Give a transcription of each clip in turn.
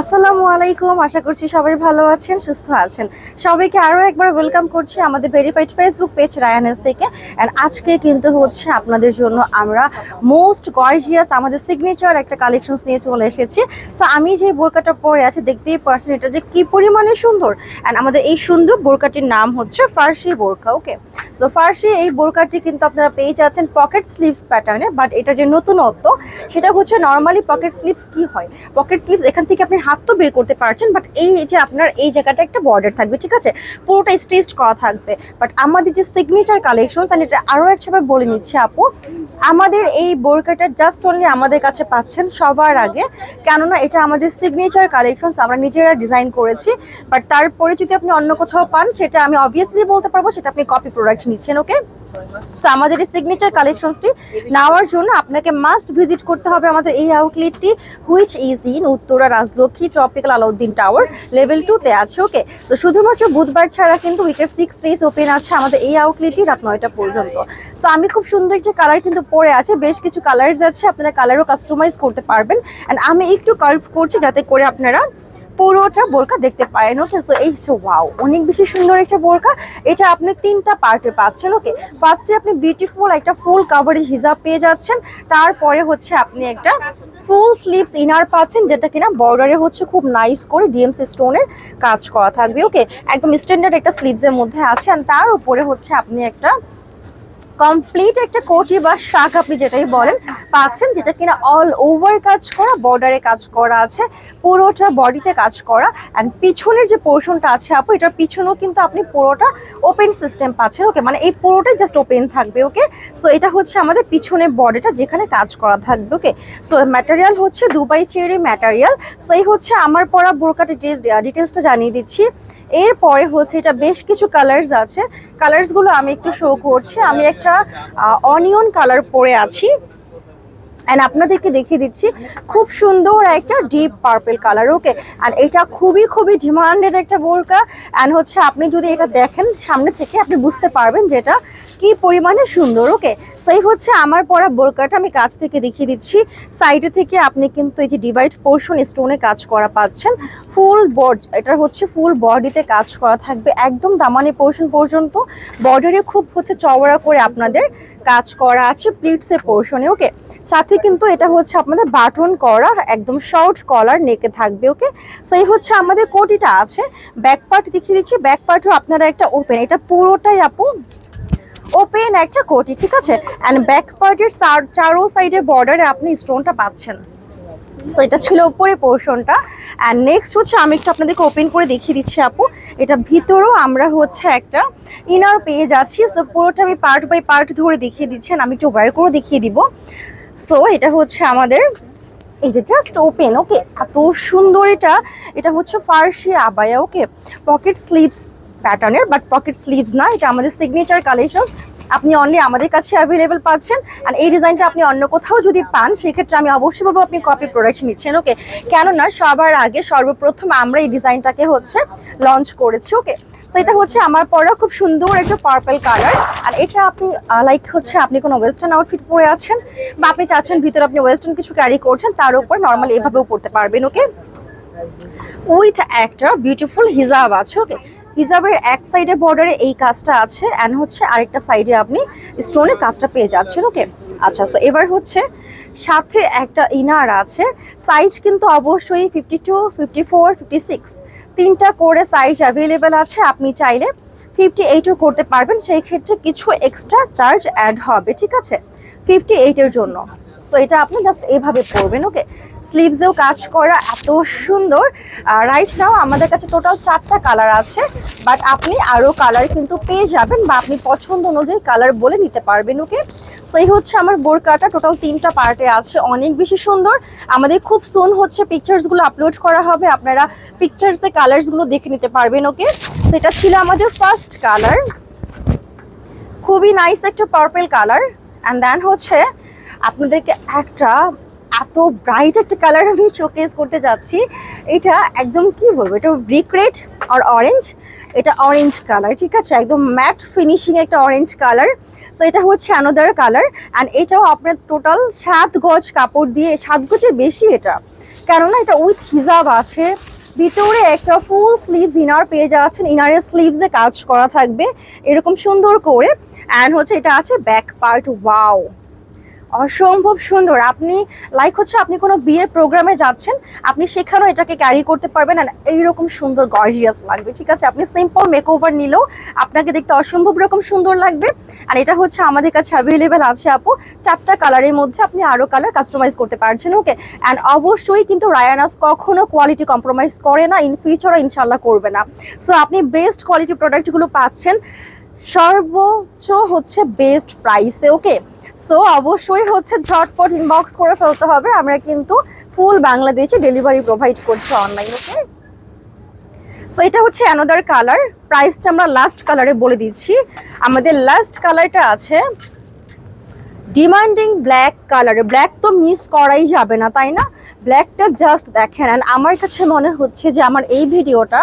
আসসালামু আলাইকুম, আশা করছি সবাই ভালো আছেন, সুস্থ আছেন। সবাইকে আরও একবার ওয়েলকাম করছি আমাদের ভেরিফাইড ফেসবুক পেজ রায়ানেস থেকে। অ্যান্ড আজকে কিন্তু হচ্ছে আপনাদের জন্য আমরা মোস্ট গর্জিয়াস আমাদের সিগনেচার একটা কালেকশনস নিয়ে চলে এসেছি। সো আমি যে বোরকাটা পরে আছি দেখতেই পারছেন এটা যে কী পরিমাণে সুন্দর। অ্যান্ড আমাদের এই সুন্দর বোরকাটির নাম হচ্ছে ফার্সি বোরকা। ওকে, সো ফার্সি এই বোরকাটি কিন্তু আপনারা পেয়ে যাচ্ছেন পকেট স্লিভস প্যাটার্নে। বাট এটা যে নতুনত্ব সেটা হচ্ছে নর্মালি পকেট স্লিভস কি হয়, পকেট স্লিভস এখান থেকে আপনি হাত তো বের করতে পারছেন, বাট এই যে আপনার এই জায়গাটা একটা বর্ডার থাকবে, ঠিক আছে, পুরোটা স্টিচড করা থাকবে। বাট আমাদের যে সিগনেচার কালেকশনস, এন্ড এটা আরও একবার বলে নিচ্ছি আপু, আমাদের এই বোরকাটা জাস্ট অনলি আমাদের কাছে পাচ্ছেন সবার আগে, কেননা এটা আমাদের সিগনেচার কালেকশনস, আমরা নিজেরা ডিজাইন করেছি। বাট তারপরে যদি আপনি অন্য কোথাও পান সেটা আমি অবভিয়াসলি বলতে পারবো সেটা আপনি কপি প্রোডাক্ট নিচ্ছেন। ওকে, সো আমাদের এই সিগনেচার কালেকশনসটি নেওয়ার জন্য আপনাকে মাস্ট ভিজিট করতে হবে আমাদের এই আউটলেটটি, which is in Uttara Rajlakshmi tropical Alauddin tower level 2-তে আছে। ওকে, সো শুধুমাত্র বুধবার ছাড়া কিন্তু উইকের 6 ডেজ ওপেন আছে আমাদের এই আউটলেটটি রাত 9টা পর্যন্ত। সো আমি খুব সুন্দর একটা কালার কিন্তু পরে আছে, বেশ কিছু কালার্স আছে, আপনারা কালারও কাস্টমাইজ করতে পারবেন। অ্যান্ড আমি একটু কার্ভ করছি যাতে করে আপনারা পুরোটা বোরকা দেখতে পারেন। ওকে, সো এই হচ্ছে ওয়াও, অনেক বেশি সুন্দর একটা বোরকা। এটা আপনি 3টা পার্টে পাচ্ছেন। ওকে, ফার্স্টে আপনি বিউটিফুল একটা ফুল কাভারেজ হিজাব পেয়ে যাচ্ছেন, তারপরে হচ্ছে আপনি একটা ফুল স্লিভস ইনার পাচ্ছেন যেটা কিনা বর্ডারে হচ্ছে খুব নাইস করে ডিএমসি স্টোনের কাজ করা থাকবে। ওকে, একদম স্ট্যান্ডার্ড একটা স্লিভসের মধ্যে আছে। আর তার উপরে হচ্ছে আপনি একটা কমপ্লিট একটা কোটি বা শাক আপনি যেটাই বলেন পাচ্ছেন, যেটা কিনা অল ওভার কাজ করা, বর্ডারে কাজ করা আছে, পুরোটা বডিতে কাজ করা। অ্যান্ড পিছনের যে পোর্শনটা আছে আপু, এটার পিছনেও কিন্তু আপনি পুরোটা ওপেন সিস্টেম পাচ্ছেন। ওকে, মানে এই পুরোটাই জাস্ট ওপেন থাকবে। ওকে, সো এটা হচ্ছে আমাদের পিছনে বডিটা যেখানে কাজ করা থাকবে। ওকে, সো ম্যাটেরিয়াল হচ্ছে দুবাই চেরি ম্যাটেরিয়াল। সো এই হচ্ছে আমার পরা বোরকা ডিটেলসটা জানিয়ে দিচ্ছি। এরপরে হচ্ছে এটা বেশ কিছু কালার্স আছে, কালার্সগুলো আমি একটু শো করছি। আমি একটা অনিয়ন কালার পরে আছি, অ্যান্ড আপনাদেরকে দেখিয়ে দিচ্ছি খুব সুন্দর একটা deep purple colour. Okay, and এটা খুবই খুবই ডিমান্ডেড একটা বোরকা। অ্যান্ড হচ্ছে আপনি যদি এটা দেখেন সামনে থেকে আপনি বুঝতে পারবেন যে এটা কি পরিমাণে সুন্দর। ওকে, সেই হচ্ছে আমার পরা বোরকাটা, আমি কাছ থেকে দেখিয়ে দিচ্ছি। সাইডে থেকে আপনি কিন্তু এই যে ডিভাইড পোর্শন স্টোনে কাজ করা পাচ্ছেন, ফুল এটা হচ্ছে ফুল বডিতে কাজ করা থাকবে একদম দামানি পোর্শন পর্যন্ত। বর্ডারে খুব হচ্ছে চওড়া করে আপনাদের কাজ করা আছে প্লিটসের পোর্শনে। ওকে, সাথে কিন্তু এটা হচ্ছে আপনাদের বাটন করা একদম শর্ট কলার নেকে থাকবে। ওকে, সেই হচ্ছে আমাদের কোটিটা আছে। ব্যাক পার্ট দেখিয়ে দিচ্ছি, ব্যাক পার্টও আপনারা একটা ওপেন, এটা পুরোটাই আপু ওপেন একটা কোটি, ঠিক আছে। অ্যান্ড ব্যাক পার্টের চারো সাইডে বর্ডারে আপনি স্টোনটা পাচ্ছেন। সো এটা ছিল উপরে পোর্শনটা। অ্যান্ড নেক্সট হচ্ছে আমি একটু আপনাদেরকে ওপেন করে দেখিয়ে দিচ্ছি আপু, এটা ভিতরেও আমরা হচ্ছে একটা ইনার পেয়ে যাচ্ছি। সো পুরোটা আমি পার্ট বাই পার্ট ধরে দেখিয়ে দিচ্ছি, আমি একটু ওয়্যার করে দেখিয়ে দিব। সো এটা হচ্ছে আমাদের এই যে জাস্ট ওপেন। ওকে, এত সুন্দর এটা, এটা হচ্ছে ফার্সি আবায়া। ওকে, পকেট স্লিভস প্যাটার্নের, বাট পকেট স্লিভস না, এটা আমাদের সিগনেচার কালেকশন, আপনি অনলি আমাদের কাছে অ্যাভেলেবেল পাচ্ছেন। আর এই ডিজাইনটা আপনি অন্য কোথাও যদি পান সেক্ষেত্রে আমি অবশ্যই বলবো আপনি কপি প্রোডাক্ট নিচ্ছেন। ওকে, কেননা সবার আগে সর্বপ্রথম আমরা এই ডিজাইনটাকে হচ্ছে লঞ্চ করেছি। ওকে, সেটা হচ্ছে আমার পরা খুব সুন্দর একটা পার্পল কালার। আর এটা আপনি লাইক হচ্ছে আপনি কোনো ওয়েস্টার্ন আউটফিট পরে আছেন বা আপনি চাচ্ছেন ভিতরে আপনি ওয়েস্টার্ন কিছু ক্যারি করছেন, তার উপর নর্মালি এভাবেও পরতে পারবেন। ওকে, উইথ একটা বিউটিফুল হিজাব আছে। ওকে, হিজাবের এক সাইডে বর্ডারে এই কাজটা আছে, অ্যান্ড হচ্ছে আরেকটা সাইডে আপনি স্টোনে কাজটা পেয়ে যাচ্ছেন। ওকে, আচ্ছা, সো এবার হচ্ছে সাথে একটা ইনার আছে, সাইজ কিন্তু অবশ্যই 52, 54, 56 তিনটা করে সাইজ অ্যাভেলেবেল আছে। আপনি চাইলে 58ও করতে পারবেন, সেই ক্ষেত্রে কিছু এক্সট্রা চার্জ অ্যাড হবে, ঠিক আছে, 58-এর জন্য। সো এটা আপনি জাস্ট এইভাবে পরবেন। ওকে, স্লিভসেও কাজ করা এত সুন্দর। রাইট নাও আমাদের কাছে টোটাল 4টা কালার আছে, বাট আপনি আরও কালার কিন্তু পেয়ে যাবেন বা আপনি পছন্দ অনুযায়ী কালার বলে নিতে পারবেন। ওকে, সেই হচ্ছে আমার বোরকাটা টোটাল 3টা পার্টে আছে, অনেক বেশি সুন্দর। আমাদের খুব সুন হচ্ছে পিকচার্সগুলো আপলোড করা হবে, আপনারা পিকচার্সে কালার্সগুলো দেখে নিতে পারবেন। ওকে, সেটা ছিল আমাদের ফার্স্ট কালার, খুবই নাইস একটা পার্পল কালার। অ্যান্ড দেন হচ্ছে আপনাদেরকে একটা এত ব্রাইট একটা কালার আমি শোকেস করতে যাচ্ছি। এটা একদম কি বলবো, এটা ব্রিক রেড আর অরেঞ্জ, এটা অরেঞ্জ কালার, ঠিক আছে, একদম ম্যাট ফিনিশিং একটা অরেঞ্জ কালার। সো এটা হচ্ছে অ্যানাদার কালার। অ্যান্ড এটাও আপনার টোটাল 7 গজ কাপড় দিয়ে, 7 গজের বেশি এটা, কেননা এটা উইথ হিজাব আছে। ভিতরে একটা ফুল স্লিভস ইনার পেয়ে যাচ্ছেন, ইনারের স্লিভসে কাজ করা থাকবে এরকম সুন্দর করে। অ্যান্ড হচ্ছে এটা আছে ব্যাক পার্ট, ওয়াও অসম্ভব সুন্দর। আপনি লাইক হচ্ছে আপনি কোনো বিয়ের প্রোগ্রামে যাচ্ছেন, আপনি সেখানেও এটাকে ক্যারি করতে পারবেন, আর এইরকম সুন্দর গর্জিয়াস লাগবে, ঠিক আছে। আপনি সিম্পল মেকওভার নিলেও আপনাকে দেখতে অসম্ভব রকম সুন্দর লাগবে। আর এটা হচ্ছে আমাদের কাছে অ্যাভেলেবেল আছে আপু 4টা কালারের মধ্যে, আপনি আরও কালার কাস্টমাইজ করতে পারছেন, ওকে। অ্যান্ড অবশ্যই কিন্তু রায়ানাস কখনো কোয়ালিটি কম্প্রোমাইজ করে না, ইন ফিউচারও ইনশাল্লাহ করবে না। সো আপনি বেস্ট কোয়ালিটি প্রোডাক্টগুলো পাচ্ছেন সর্বোচ্চ হচ্ছে বেস্ট প্রাইসে, ওকে। সো অবশ্যই হচ্ছে ঝটপট ইনবক্স করে ফেলতে হবে, আমরা কিন্তু ফুল বাংলাদেশে ডেলিভারি প্রোভাইড করছি অনলাইন, ওকে। সো এটা হচ্ছে অ্যানাদার কালার, প্রাইসটা আমরা লাস্ট কালারে বলে দিচ্ছি। আমাদের লাস্ট কালারটা আছে ডিমান্ডিং ব্ল্যাক কালারে। ব্ল্যাক তো মিস করাই যাবে না, তাই না? ব্ল্যাকটা জাস্ট দেখেন। অ্যান্ড আমার কাছে মনে হচ্ছে যে আমার এই ভিডিওটা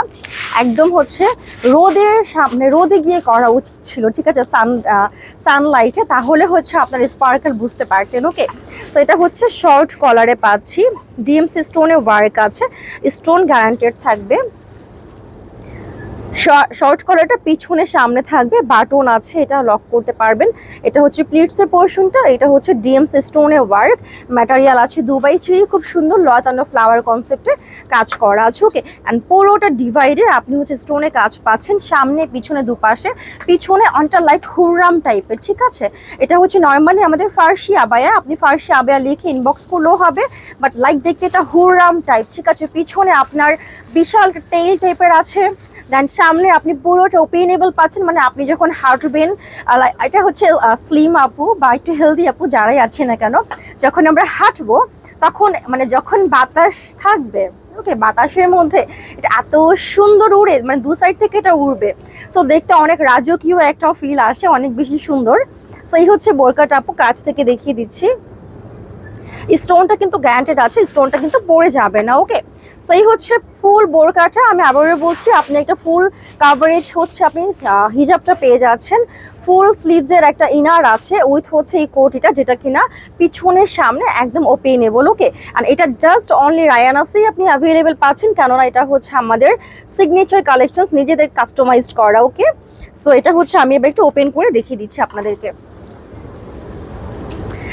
একদম হচ্ছে রোদের সামনে, রোদে গিয়ে করা উচিত ছিল, ঠিক আছে, সানলাইটে, তাহলে হচ্ছে আপনার স্পার্কেল বুঝতে পারতেন, ওকে। সো এটা হচ্ছে শর্ট কলারে পাচ্ছি, ডিএমসি স্টোনের ওয়ার্ক আছে, স্টোন গ্যারান্টেড থাকবে। শর্ট কলারটা পিছনে সামনে থাকবে, বাটন আছে, এটা লক করতে পারবেন। এটা হচ্ছে প্লিটসের পোর্শনটা, এটা হচ্ছে ডিএমস স্টোনের ওয়ার্ক, ম্যাটেরিয়াল আছে দুবাই চেরি, খুব সুন্দর লতানো ফ্লাওয়ার কনসেপ্টে কাজ করা আছে, ওকে। অ্যান্ড পুরোটা ডিভাইডে আপনি হচ্ছে স্টোনে কাজ পাচ্ছেন, সামনে পিছনে দুপাশে। পিছনে অনটা লাইক হুররাম টাইপের, ঠিক আছে। এটা হচ্ছে নর্মালি আমাদের ফার্সি আবায়া, আপনি ফার্সি আবায়া লিখে ইনবক্স করলেও হবে, বাট লাইক দেখতে এটা হুররাম টাইপ, ঠিক আছে। পিছনে আপনার বিশাল টেইল টাইপের আছে, দেন সামনে আপনি পুরোটা ওপেনেবল পাচ্ছেন, মানে আপনি যখন হাঁটবেন, এটা হচ্ছে স্লিম আপু বা একটু হেলদি আপু যারাই আছে না কেন, যখন আমরা হাঁটবো তখন মানে যখন বাতাস থাকবে, ওকে, বাতাসের মধ্যে এটা এত সুন্দর উড়ে, মানে দু সাইড থেকে এটা উড়বে। সো দেখতে অনেক রাজকীয় একটা ফিল আসে, অনেক বেশি সুন্দর। সো এই হচ্ছে বোরকাটা আপু, কাছ থেকে দেখিয়ে দিচ্ছি। স্টোনটা কিন্তু গ্যারান্টেড আছে, স্টোনটা কিন্তু পড়ে যাবে না, ওকে। সেই হচ্ছে ফুল বোরকাটা। আমি আবারও বলছি, আপনি একটা ফুল কাভারেজ হচ্ছে আপনি হিজাবটা পেয়ে যাচ্ছেন, ফুল স্লিভসের একটা ইনার আছে উইথ হচ্ছে এই কোটিটা, যেটা কিনা পিছনের সামনে একদম ওপেনেবল, ওকে। আর এটা জাস্ট অনলি রায়ানাসেই আপনি অ্যাভেলেবেল পাচ্ছেন, কেননা এটা হচ্ছে আমাদের সিগনেচার কালেকশনস, নিজেদের কাস্টমাইজড করা, ওকে। সো এটা হচ্ছে আমি এবার একটু ওপেন করে দেখিয়ে দিচ্ছি আপনাদেরকে।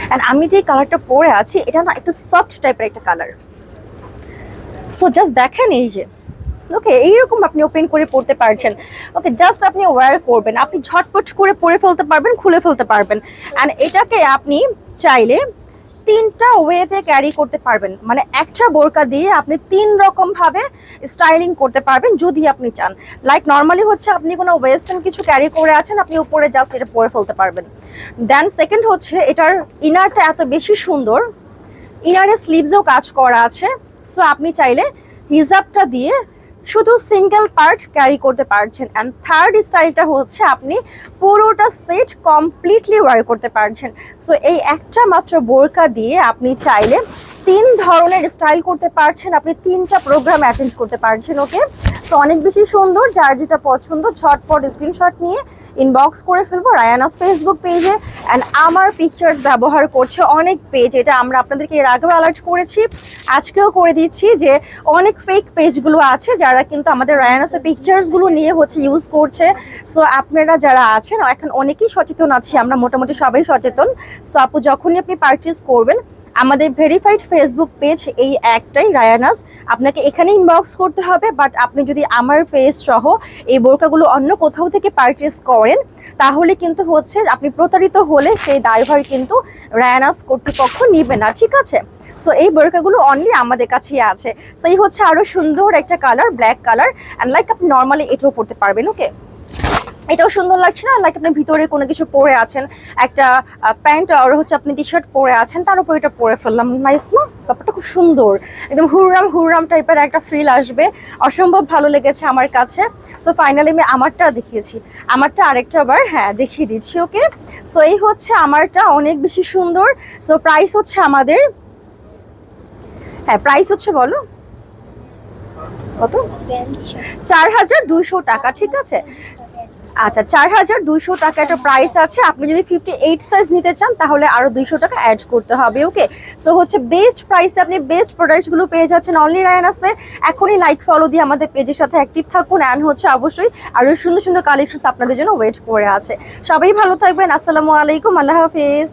অ্যান্ড আমি যে কালারটা পরে আছি এটা না একটু সফট টাইপের একটা কালার। সো জাস্ট দেখেন, এই যে, ওকে, এইরকম আপনি ওপেন করে পড়তে পারছেন, ওকে। জাস্ট আপনি ওয়্যার করবেন, আপনি ঝটপট করে পরে ফেলতে পারবেন, খুলে ফেলতে পারবেন। অ্যান্ড এটাকে আপনি চাইলে 3টা ওয়েতে ক্যারি করতে পারবেন, মানে একটা বোরকা দিয়ে আপনি 3 রকম ভাবে স্টাইলিং করতে পারবেন যদি আপনি চান। লাইক নর্মালি হচ্ছে আপনি কোনো ওয়েস্টার্ন কিছু ক্যারি করে আছেন, আপনি উপরে জাস্ট এটা পরে ফেলতে পারবেন। দেন সেকেন্ড হচ্ছে এটার ইনারটা এত বেশি সুন্দর, ইনারের স্লিভসেও কাজ করা আছে। সো আপনি চাইলে হিজাবটা দিয়ে শুধু সিঙ্গেল পার্ট ক্যারি করতে পারছেন। অ্যান্ড থার্ড স্টাইলটা হচ্ছে আপনি পুরোটা সেট কমপ্লিটলি ওয়্যার করতে পারছেন। সো এই একটা মাত্র বোরকা দিয়ে আপনি চাইলে 3 ধরনের স্টাইল করতে পারছেন, আপনি 3টা প্রোগ্রাম অ্যাটেন্ড করতে পারছেন, ওকে। সো অনেক বেশি সুন্দর, যার যেটা পছন্দ ঝটপট স্ক্রিনশট নিয়ে ইনবক্স করে ফেলবো রায়ানাস ফেসবুক পেজে। অ্যান্ড আমার পিকচার্স ব্যবহার করছে অনেক পেজ, এটা আমরা আপনাদেরকে এর আগেও অ্যালার্ট করেছি, আজকেও করে দিচ্ছি যে অনেক ফেক পেজগুলো আছে যারা কিন্তু আমাদের রায়ানাসের পিকচার্সগুলো নিয়ে হচ্ছে ইউজ করছে। সো আপনারা যারা আছেন, এখন অনেকেই সচেতন আছি আমরা, মোটামুটি সবাই সচেতন। সো আপু যখনই আপনি পারচেস করবেন, আমাদের ভেরিফাইড ফেসবুক পেজ এই একটাই রায়ানাস, আপনাকে এখানে ইনবক্স করতে হবে। বাট আপনি যদি আমার পেজ সহ এই বোরকাগুলো অন্য কোথাও থেকে পারচেস করেন, তাহলে কিন্তু হচ্ছে আপনি প্রতারিত হলে সেই দায়ভার কিন্তু রায়ানাস কর্তৃপক্ষ নিবে না, ঠিক আছে। সো এই বোরকাগুলো অনলি আমাদের কাছেই আছে। সেই হচ্ছে আরও সুন্দর একটা colour, black colour. And like আপনি নর্মালি এটাও পরতে পারবেন, ওকে। এটাও সুন্দর লাগছে না? লাইক আপনি ভিতরে কোনো কিছু পরে আছেন, একটা প্যান্ট আর হচ্ছে আপনি টি শার্ট পরে আছেন, তার উপর এটা পরে ফেললাম, নাইস না? ব্যাপারটা খুব সুন্দর, একদম হুররাম হুররাম টাইপের একটা ফিল আসবে, অসম্ভব ভালো লেগেছে আমার কাছে। সো ফাইনালি আমি আমারটা দেখিয়েছি, আমারটা আরেকটা আবার হ্যাঁ দেখিয়ে দিচ্ছি, ওকে। সো এই হচ্ছে আমারটা, অনেক বেশি সুন্দর। সো প্রাইস হচ্ছে আমাদের হ্যাঁ প্রাইস হচ্ছে বলো কত? 4200 টাকা, ঠিক আছে। আচ্ছা 4200 টাকা একটা প্রাইস আছে। আপনি যদি 58 সাইজ নিতে চান তাহলে আরো 200 টাকা অ্যাড করতে হবে। ওকে, সো হচ্ছে বেস্ট প্রাইসে আপনি বেস্ট প্রোডাক্টগুলো পেয়ে যাচ্ছেন অনলি রায়ানাসে। এখনই লাইক ফলো দিয়ে আমাদের পেজের সাথে অ্যাক্টিভ থাকুন, অ্যান্ড হচ্ছে অবশ্যই আরো সুন্দর সুন্দর কালেকশন আপনাদের জন্য ওয়েট করে আছে। সবাই ভালো থাকবেন, আসসালামু আলাইকুম, আল্লাহ হাফেজ।